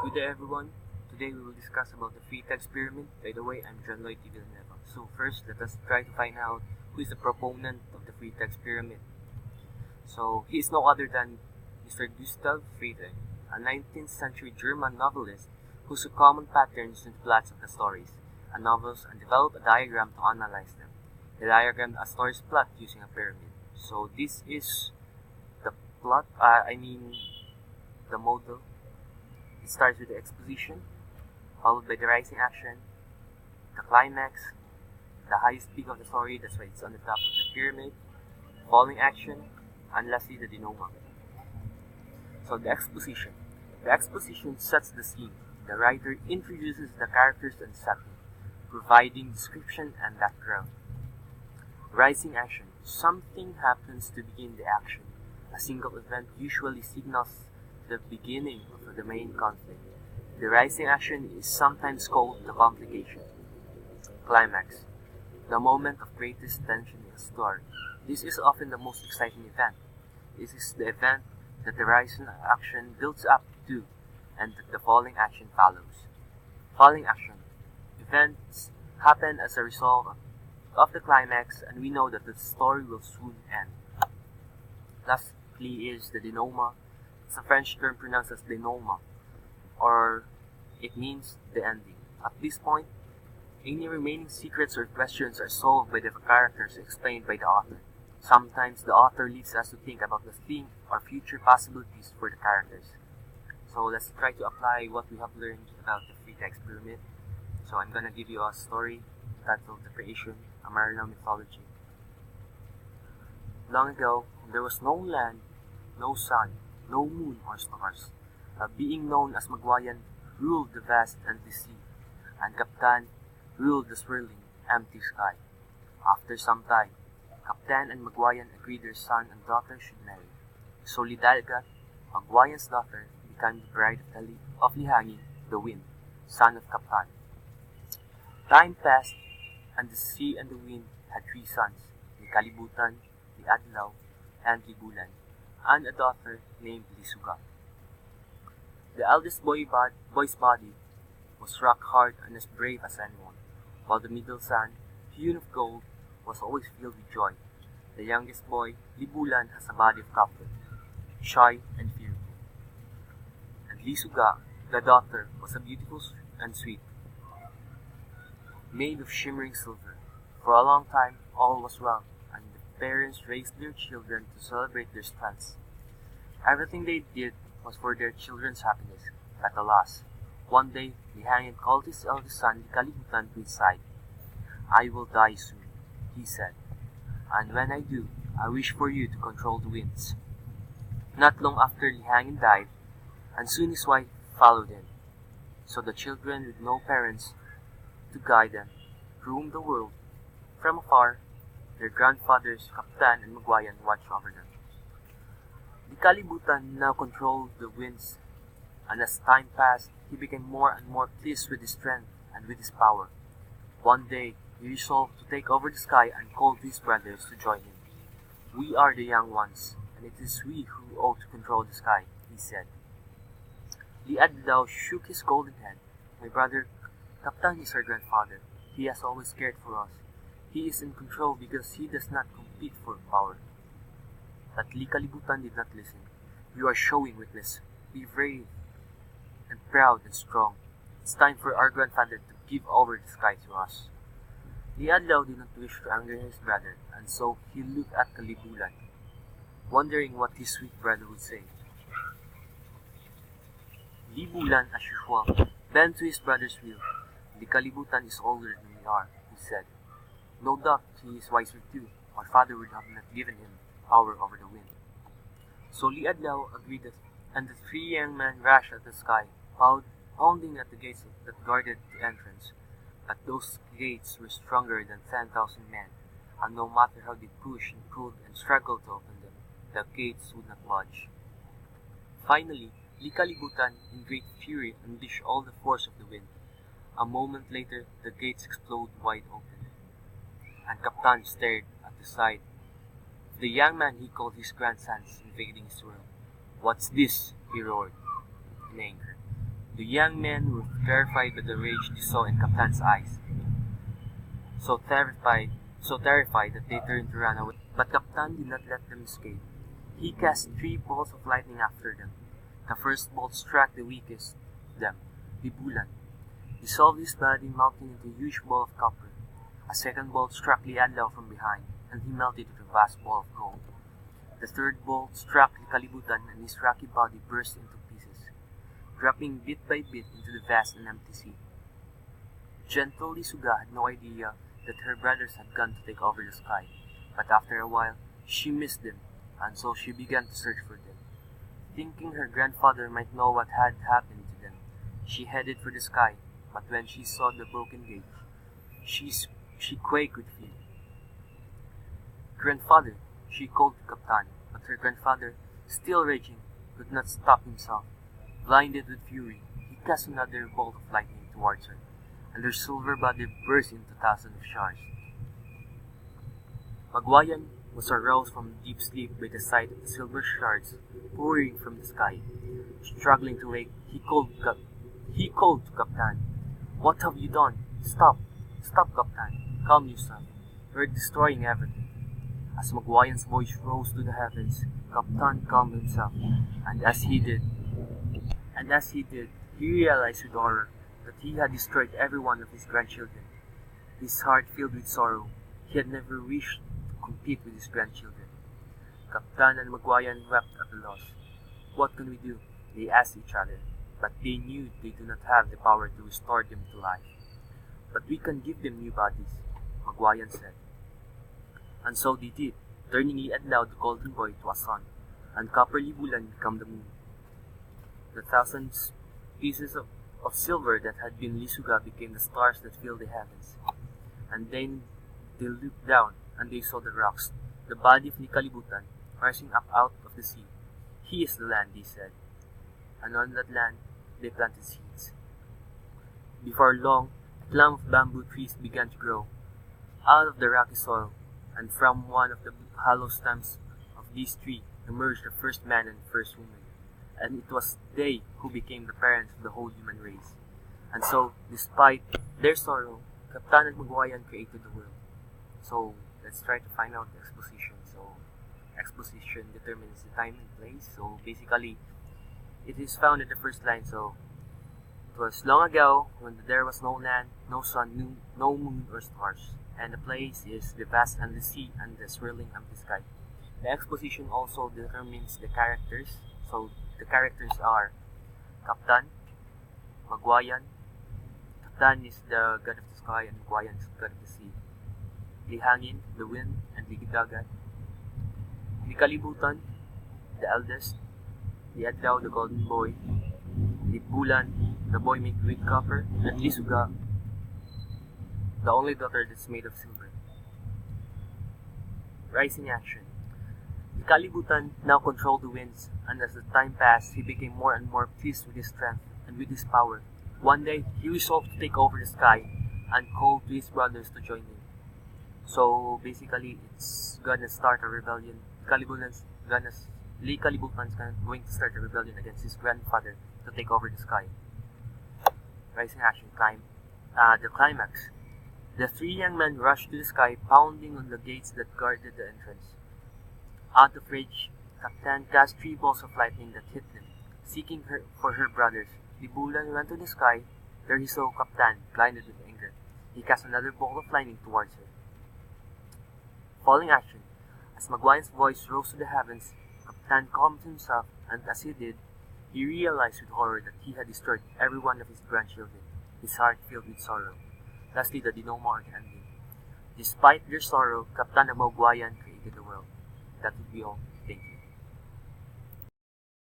Good day everyone. Today we will discuss about the Freytag experiment. By the way, I'm John Lloyd T. Villanueva. So first, let us try to find out who is the proponent of the Freytag experiment. So he is no other than Mr. Gustav Freytag, a 19th century German novelist who saw common patterns in the plots of the stories and novels and developed a diagram to analyze them. He diagrammed a story's plot using a pyramid. So this is the plot, the model. It starts with the exposition, followed by the rising action, the climax, the highest peak of the story, that's why it's on the top of the pyramid, falling action, and lastly the denouement. So the exposition. The exposition sets the scene. The writer introduces the characters and setting, providing description and background. Rising action. Something happens to begin the action. A single event usually signals the beginning of the main conflict. The rising action is sometimes called the complication. Climax. The moment of greatest tension in a story. This is often the most exciting event. This is the event that the rising action builds up to and that the falling action follows. Falling action. Events happen as a result of the climax, and we know that the story will soon end. Lastly is the denouement. It's a French term pronounced as denouement, or it means the ending. At this point, any remaining secrets or questions are solved by the characters explained by the author. Sometimes the author leaves us to think about the theme or future possibilities for the characters. So let's try to apply what we have learned about the Freytag experiment. So I'm gonna give you a story titled The Creation, a Mariner Mythology. Long ago, there was no land, no sun, no moon or stars. A being known as Magwayan ruled the vast empty sea, and Kaptan ruled the swirling, empty sky. After some time, Kaptan and Magwayan agreed their son and daughter should marry. So Lidalgat, Magwayan's daughter, became the bride of Lihangin, the wind, son of Kaptan. Time passed, and the sea and the wind had three sons, Likalibutan, Liadlaw, and Libulan, and a daughter named Lisuga. The eldest boy's body was rock hard and as brave as anyone, while the middle son, hewn of gold, was always filled with joy. The youngest boy, Libulan, has a body of copper, shy and fearful. And Lisuga, the daughter, was a beautiful and sweet, made of shimmering silver. For a long time, all was well, and the parents raised their children to celebrate their strengths. Everything they did was for their children's happiness, but alas, one day Lihangin called his eldest son Likalibutan to his side. "I will die soon," he said, "and when I do, I wish for you to control the winds." Not long after Lihangin died, and soon his wife followed him. So the children with no parents to guide them roamed the world. From afar, their grandfathers Kaptan and Magwayan watched over them. Likalibutan now controlled the winds, and as time passed, he became more and more pleased with his strength and with his power. One day, he resolved to take over the sky and called his brothers to join him. "We are the young ones, and it is we who ought to control the sky," he said. Liadlaw shook his golden head. "My brother Kaptan is our grandfather. He has always cared for us. He is in control because he does not compete for power." But Likalibutan did not listen. "You are showing weakness. Be brave and proud and strong. It's time for our grandfather to give over the sky to us." Liadlaw did not wish to anger his brother, and so he looked at Libulan, wondering what his sweet brother would say. Libulan, as usual, bent to his brother's will. "Likalibutan is older than we are," he said. "No doubt he is wiser too. Our father would have not given him power over the wind." So Liadlaw agreed, and the three young men rushed at the sky, pounding at the gates that guarded the entrance. But those gates were stronger than 10,000 men, and no matter how they pushed and pulled and struggled to open them, the gates would not budge. Finally, Likalibutan, in great fury, unleashed all the force of the wind. A moment later, the gates exploded wide open, and Kaptan stared at the sight of the young man he called his grandsons invading his world. "What's this?" he roared in anger. The young men were terrified by the rage they saw in Kaptan's eyes. So terrified that they turned to run away. But Kaptan did not let them escape. He cast 3 bolts of lightning after them. The first bolt struck the weakest of them, the Bulan, dissolved his body, melting into a huge ball of copper. A second bolt struck Liadlaw from behind, and he melted into a vast ball of gold. The third bolt struck Kalibutan, and his rocky body burst into pieces, dropping bit by bit into the vast and empty sea. Gentle Lisuga had no idea that her brothers had gone to take over the sky, but after a while, she missed them, and so she began to search for them. Thinking her grandfather might know what had happened to them, she headed for the sky, but when she saw the broken gate, she quaked with fear. "Grandfather," she called to Kaptan, but her grandfather, still raging, could not stop himself. Blinded with fury, he cast another bolt of lightning towards her, and her silver body burst into thousands of shards. Magwayan was aroused from deep sleep by the sight of the silver shards pouring from the sky. Struggling to wake, he called to Kaptan, "What have you done? Stop! Stop, Kaptan! Calm yourself. You're destroying everything." As Magwayan's voice rose to the heavens, Kaptan calmed himself, and as he did, he realized with horror that he had destroyed every one of his grandchildren. His heart filled with sorrow. He had never wished to compete with his grandchildren. Kaptan and Magwayan wept at the loss. "What can we do?" they asked each other, but they knew they do not have the power to restore them to life. "But we can give them new bodies," Magwayan said. And so they did, turning Liadlaw the golden boy to a sun, and Copper Libulan became the moon. The thousands pieces of silver that had been Lisuga became the stars that filled the heavens. And then they looked down, and they saw the rocks, the body of Kalibutan, rising up out of the sea. "He is the land," they said. And on that land, they planted seeds. Before long, a clump of bamboo trees began to grow out of the rocky soil, and from one of the hollow stems of these trees emerged the first man and first woman. And it was they who became the parents of the whole human race. And so, despite their sorrow, Kaptan and Magwayan created the world. So, let's try to find out the exposition. So, exposition determines the time and place. So, basically, it is found in the first line. So, it was long ago when there was no land, no sun, no moon or stars. And the place is the vast and the sea and the swirling empty sky. The exposition also determines the characters. So, the characters are Kaptan, Magwayan. Kaptan is the god of the sky and Magwayan is the god of the sea. Lihangin, the wind, and Ligidagat. Kalibutan, the eldest. Liadlaw, the golden boy. Bulan, the boy made with copper. And Lisuga, the only daughter that's made of silver. Rising action. Kalibutan now controlled the winds, and as the time passed, he became more and more pleased with his strength and with his power. One day, he resolved to take over the sky and called to his brothers to join him. So basically, it's gonna start a rebellion. Kalibutan's going to start a rebellion against his grandfather to take over the sky. Rising action time. The climax. The 3 young men rushed to the sky, pounding on the gates that guarded the entrance. Out of rage, Kaptan cast 3 balls of lightning that hit them, seeking for her brothers. Libulan went to the sky. There he saw Kaptan, blinded with anger. He cast another ball of lightning towards her. Falling action. As Magwayan's voice rose to the heavens, Kaptan calmed himself, and as he did, he realized with horror that he had destroyed every one of his grandchildren, his heart filled with sorrow. Lastly, the denouement ending. Despite their sorrow, Kaptan and Magwayan created the world. That would be all.